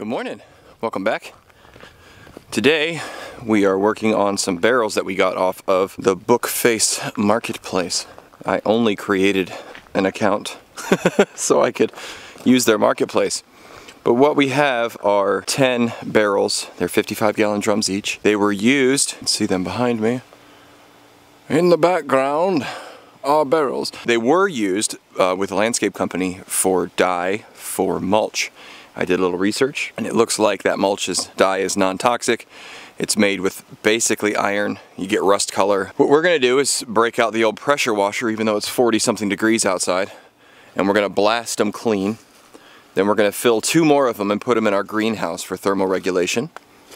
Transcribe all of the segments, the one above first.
Good morning, welcome back. Today we are working on some barrels that we got off of the Bookface marketplace. I only created an account so I could use their marketplace. But what we have are 10 barrels. They're 55-gallon drums each. They were used, you can see them behind me. In the background are barrels. They were used with a landscape company for dye for mulch. I did a little research and it looks like that dye is non-toxic. It's made with basically iron. You get rust color. What we're gonna do is break out the old pressure washer even though it's 40-something degrees outside, and we're gonna blast them clean. Then we're gonna fill 2 more of them and put them in our greenhouse for thermal regulation.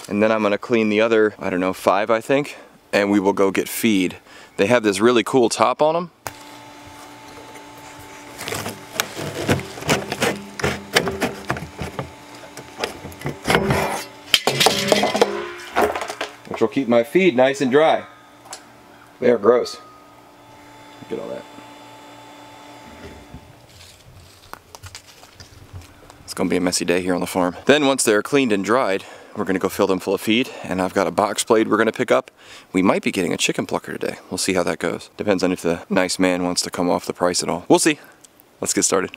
And then I'm gonna clean the other, I don't know, 5 I think, and we will go get feed. They have this really cool top on them. Which will keep my feed nice and dry. They are gross. Look at all that. It's gonna be a messy day here on the farm. Then once they're cleaned and dried, we're gonna go fill them full of feed, and I've got a box blade we're gonna pick up. We might be getting a chicken plucker today. We'll see how that goes. Depends on if the nice man wants to come off the price at all. We'll see. Let's get started.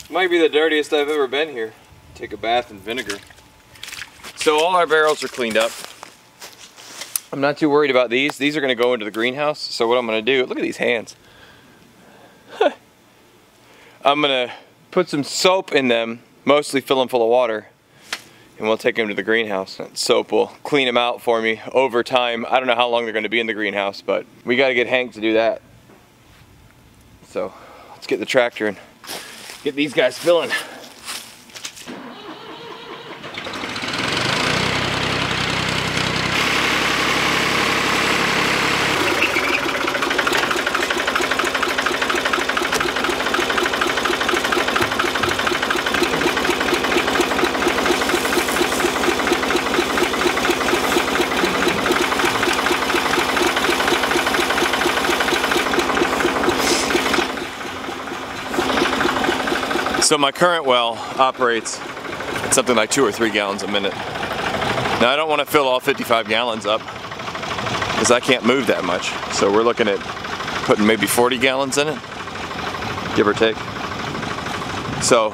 Might be the dirtiest I've ever been here. Take a bath in vinegar. So all our barrels are cleaned up. I'm not too worried about these. These are going to go into the greenhouse. So what I'm going to do, look at these hands. I'm going to put some soap in them, mostly fill them full of water, and we'll take them to the greenhouse. That soap will clean them out for me over time. I don't know how long they're going to be in the greenhouse, but we got to get Hank to do that. So let's get the tractor and get these guys filling. So my current well operates at something like 2 or 3 gallons a minute. Now I don't want to fill all 55 gallons up because I can't move that much. So we're looking at putting maybe 40 gallons in it, give or take. So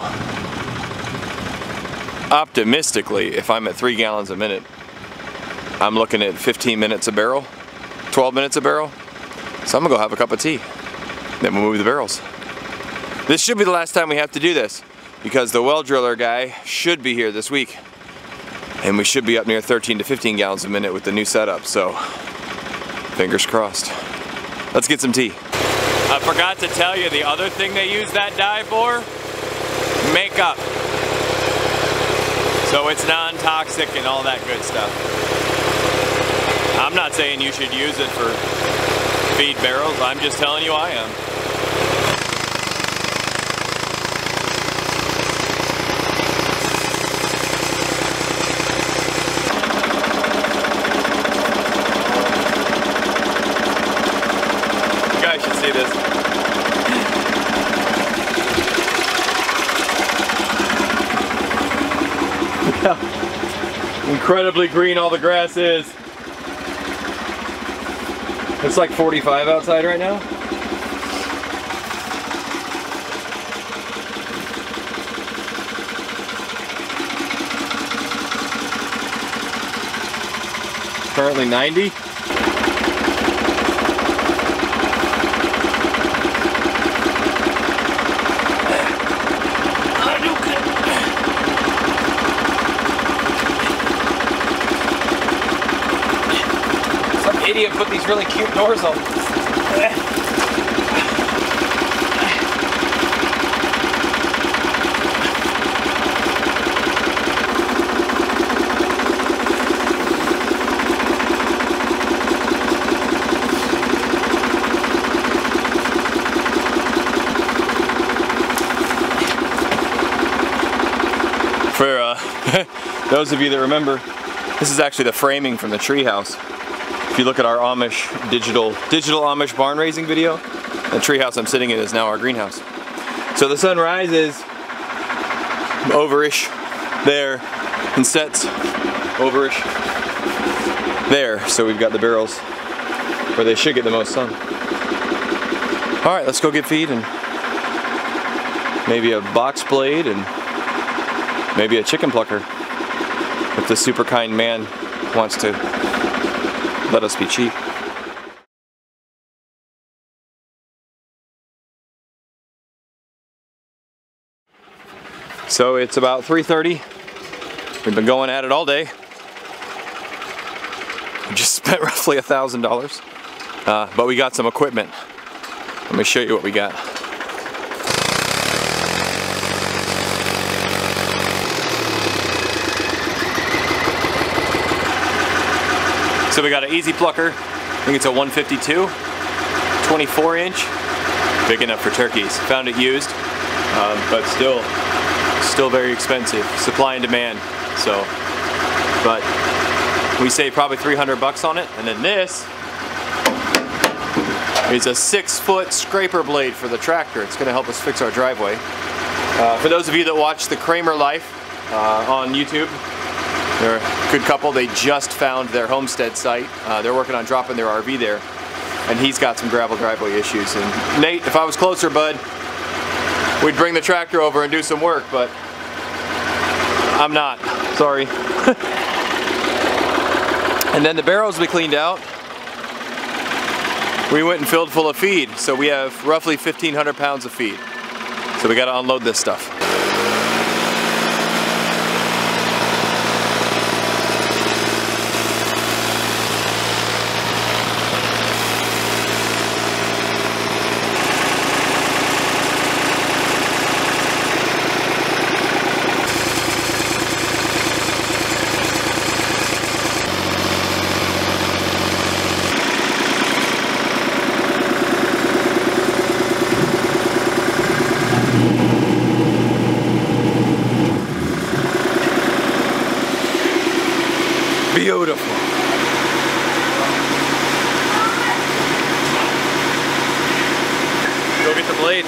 optimistically, if I'm at 3 gallons a minute, I'm looking at 15 minutes a barrel, 12 minutes a barrel. So I'm gonna go have a cup of tea. Then we'll move the barrels. This should be the last time we have to do this because the well driller guy should be here this week. And we should be up near 13 to 15 gallons a minute with the new setup, so fingers crossed. Let's get some tea. I forgot to tell you the other thing they use that dye for, makeup. So it's non-toxic and all that good stuff. I'm not saying you should use it for feed barrels, I'm just telling you I am. You guys should see this. Look how incredibly green all the grass is. It's like 45 outside right now. Currently 90. Some idiot put these really cute doors on. For those of you that remember, this is actually the framing from the treehouse. If you look at our Amish digital Amish barn raising video, the treehouse I'm sitting in is now our greenhouse. So the sun rises overish there and sets overish there. So we've got the barrels where they should get the most sun. All right, let's go get feed and maybe a box blade and maybe a chicken plucker if the super kind man wants to let us be cheap. So it's about 3:30. We've been going at it all day. We just spent roughly $1,000, but we got some equipment. Let me show you what we got. So we got an easy plucker. I think it's a 152, 24 inch, big enough for turkeys. Found it used, but still very expensive. Supply and demand. So, but we saved probably 300 bucks on it. And then this is a 6-foot scraper blade for the tractor. It's going to help us fix our driveway. For those of you that watch the Kramer Life on YouTube, they're a good couple. They just found their homestead site. They're working on dropping their RV there, and he's got some gravel driveway issues. And Nate, if I was closer, bud, we'd bring the tractor over and do some work, but I'm not. Sorry. And then the barrels we cleaned out, we went and filled full of feed. So we have roughly 1,500 pounds of feed. So we got to unload this stuff. Beautiful. Go get the blade.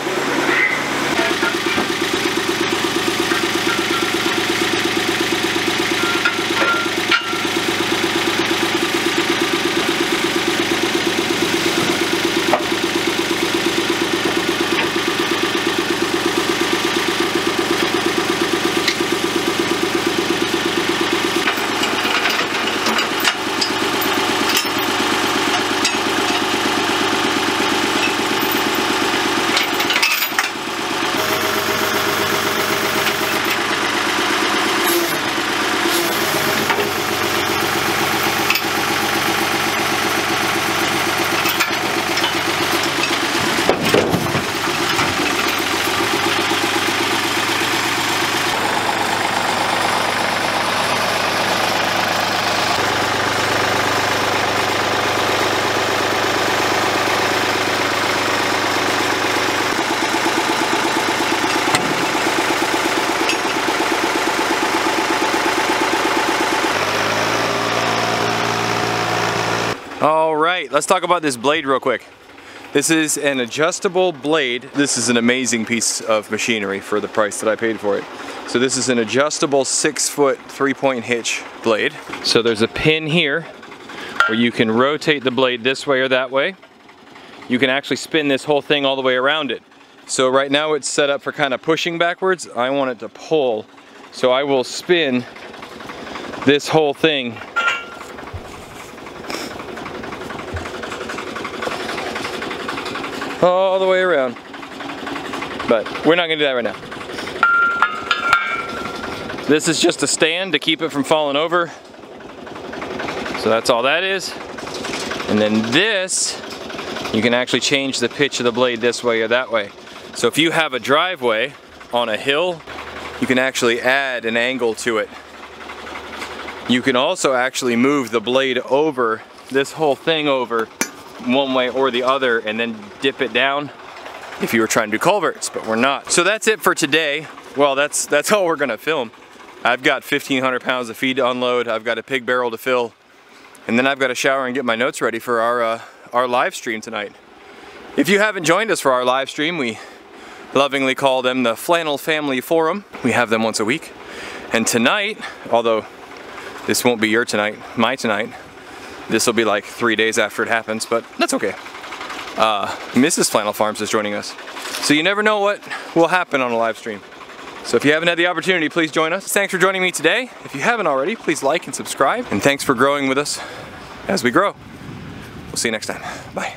right, let's talk about this blade real quick. This is an adjustable blade. This is an amazing piece of machinery for the price that I paid for it. So this is an adjustable 6-foot 3-point hitch blade. So there's a pin here where you can rotate the blade this way or that way. You can actually spin this whole thing all the way around it. So right now it's set up for kind of pushing backwards. I want it to pull. So I will spin this whole thing all the way around. But we're not gonna do that right now. This is just a stand to keep it from falling over. So that's all that is. And then this, you can actually change the pitch of the blade this way or that way. So if you have a driveway on a hill, you can actually add an angle to it. You can also actually move the blade over, this whole thing over, one way or the other, and then dip it down if you were trying to do culverts, but we're not. So that's it for today. Well, that's all we're gonna film. I've got 1,500 pounds of feed to unload, I've got a pig barrel to fill, and then I've got to shower and get my notes ready for our live stream tonight. If you haven't joined us for our live stream, we lovingly call them the Flannel Family Forum. We have them once a week. And tonight, although this won't be your tonight, my tonight, this will be like 3 days after it happens, but that's okay. Mrs. Flannel Farms is joining us. So you never know what will happen on a live stream. So if you haven't had the opportunity, please join us. Thanks for joining me today. If you haven't already, please like and subscribe. And thanks for growing with us as we grow. We'll see you next time. Bye.